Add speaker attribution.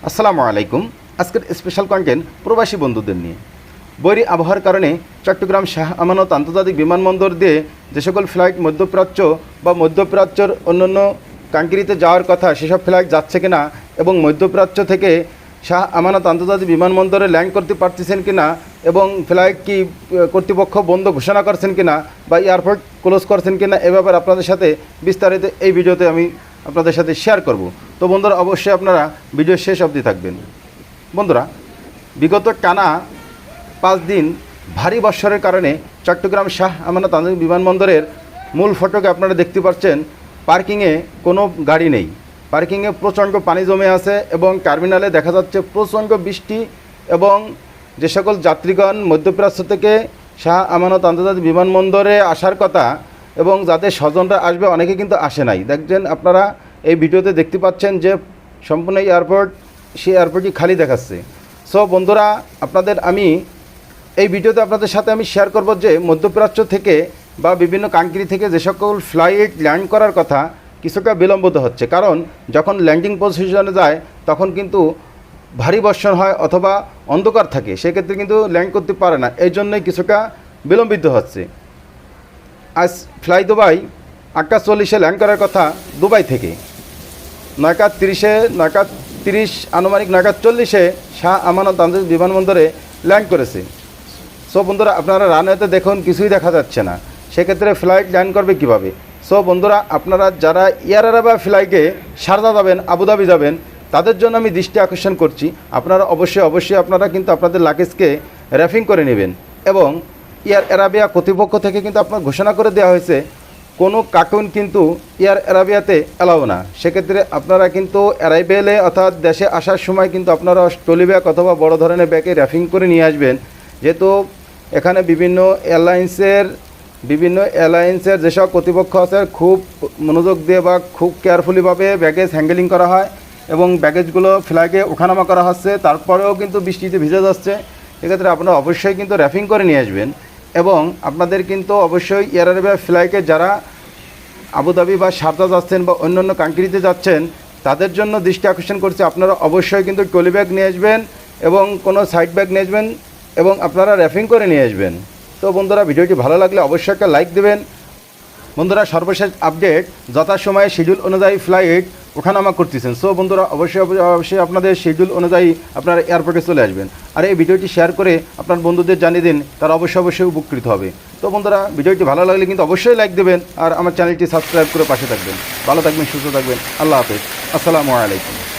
Speaker 1: আসসালামু আলাইকুম। আজকের স্পেশাল কন্টেন্ট প্রবাসী বন্ধুদের নিয়ে। বৈরী আবহাওয়ার কারণে চট্টগ্রাম শাহ আমানত আন্তর্জাতিক বিমানবন্দর দিয়ে যে সকল ফ্লাইট মধ্যপ্রাচ্য বা মধ্যপ্রাচ্যর অন্যান্য কান্ট্রিতে যাওয়ার কথা সেসব ফ্লাইট যাচ্ছে কিনা এবং মধ্যপ্রাচ্য থেকে শাহ আমানত আন্তর্জাতিক বিমানবন্দরে ল্যান্ড করতে পারতেছেন কিনা এবং ফ্লাইট কি কর্তৃপক্ষ বন্ধ ঘোষণা করছেন কিনা বা এয়ারপোর্ট ক্লোজ করছেন কিনা এ ব্যাপারে আপনাদের সাথে বিস্তারিত এই ভিডিওতে আমি আপনাদের সাথে শেয়ার করব। তো বন্ধুরা, অবশ্যই আপনারা ভিডিও শেষ অবধি থাকবেন। বন্ধুরা, বিগত টানা 5 দিন ভারী বর্ষণের কারণে চট্টগ্রাম শাহ আমানত আন্তর্জাতিক বিমানবন্দরের মূল ফটকে আপনারা দেখতে পাচ্ছেন পার্কিংয়ে কোনো গাড়ি নেই। পার্কিংয়ে প্রচণ্ড পানি জমে আছে এবং টার্মিনালে দেখা যাচ্ছে প্রচণ্ড বৃষ্টি এবং যে সকল যাত্রীগণ মধ্যপ্রাচ্য থেকে শাহ আমানত আন্তর্জাতিক বিমানবন্দরে আসার কথা এবং যাদের স্বজনরা আসবে অনেকে কিন্তু আসে নাই। দেখছেন আপনারা এই ভিডিওতে দেখতে পাচ্ছেন যে সম্পূর্ণ এয়ারপোর্ট, সেই এয়ারপোর্টটি খালি দেখাচ্ছে। সো বন্ধুরা, আপনাদের আমি এই ভিডিওতে আপনাদের সাথে আমি শেয়ার করব যে মধ্যপ্রাচ্য থেকে বা বিভিন্ন কান্ট্রি থেকে যে সকল ফ্লাইট ল্যান্ড করার কথা কিছুটা বিলম্বিত হচ্ছে, কারণ যখন ল্যান্ডিং পজিশনে যায় তখন কিন্তু ভারী বর্ষণ হয় অথবা অন্ধকার থাকে, সেক্ষেত্রে কিন্তু ল্যান্ড করতে পারে না, এই জন্যই কিছুটা বিলম্বিত হচ্ছে। আজ ফ্লাই দুবাই 8:40-এ ল্যান্ড করার কথা দুবাই থেকে 9:30 আনুমানিক 9:40-এ শাহ আমানত আন্তর্জাতিক বিমানবন্দরে ল্যান্ড করেছে। সো বন্ধুরা, আপনারা রানওয়েতে দেখুন কিছুই দেখা যাচ্ছে না, সেক্ষেত্রে ফ্লাইট ল্যান্ড করবে কিভাবে? সো বন্ধুরা, আপনারা যারা এয়ার আরাবিয়া ফ্লাইটে শারজা যাবেন, আবুধাবি যাবেন, তাদের জন্য আমি দৃষ্টি আকর্ষণ করছি। আপনারা অবশ্যই আপনারা কিন্তু আপনাদের লাগেজকে র্যাপিং করে নেবেন এবং এয়ার আরাবিয়া কর্তৃপক্ষ থেকে কিন্তু আপনার ঘোষণা করে দেওয়া হয়েছে কোনো কার্টুন কিন্তু এয়ার আরাবিয়াতে অ্যালাউ না। সেক্ষেত্রে আপনারা কিন্তু অ্যারাইভেলে অর্থাৎ দেশে আসার সময় কিন্তু আপনারা ট্রলি ব্যাগ অথবা বড় ধরনের ব্যাগে র্যাপিং করে নিয়ে আসবেন, যেহেতু এখানে বিভিন্ন এয়ারলাইন্সের যেসব কর্তৃপক্ষ আছে খুব মনোযোগ দিয়ে বা খুব কেয়ারফুলিভাবে ব্যাগেজ হ্যান্ডেলিং করা হয় এবং ব্যাগেজগুলো ফ্লাইটে ওঠানামা করা হচ্ছে, তারপরেও কিন্তু বৃষ্টিতে ভিজে যাচ্ছে। সেক্ষেত্রে আপনারা অবশ্যই কিন্তু র্যাপিং করে নিয়ে আসবেন এবং আপনাদের কিন্তু অবশ্যই এয়ার আরাবিয়া ফ্লাইটে যারা আবুধাবি বা শারজা যাচ্ছেন বা অন্যান্য কান্ট্রিতে যাচ্ছেন তাদের জন্য দৃষ্টি আকর্ষণ করছে, আপনারা অবশ্যই কিন্তু ট্রলি ব্যাগ নিয়ে আসবেন এবং কোনো সাইড ব্যাগ নিয়ে আসবেন এবং আপনারা র্যাপিং করে নিয়ে আসবেন। তো বন্ধুরা, ভিডিওটি ভালো লাগলে অবশ্যই একটা লাইক দেবেন। বন্ধুরা, সর্বশেষ আপডেট যথাসময়ে শিডিউল অনুযায়ী ফ্লাইট ওঠানামা করতেছেন। সো বন্ধুরা, অবশ্যই আপনাদের শিডিউল অনুযায়ী আপনারা এয়ারপোর্টে চলে আসবেন। আর এই ভিডিওটি শেয়ার করে আপনার বন্ধুদের জানিয়ে দিন, তারা অবশ্যই উপকৃত হবে। তো বন্ধুরা, ভিডিওটি ভালো লাগলে কিন্তু অবশ্যই লাইক দেবেন আর আমার চ্যানেলটি সাবস্ক্রাইব করে পাশে থাকবেন। ভালো থাকবেন, সুস্থ থাকবেন। আল্লাহ হাফেজ। আসসালামু আলাইকুম।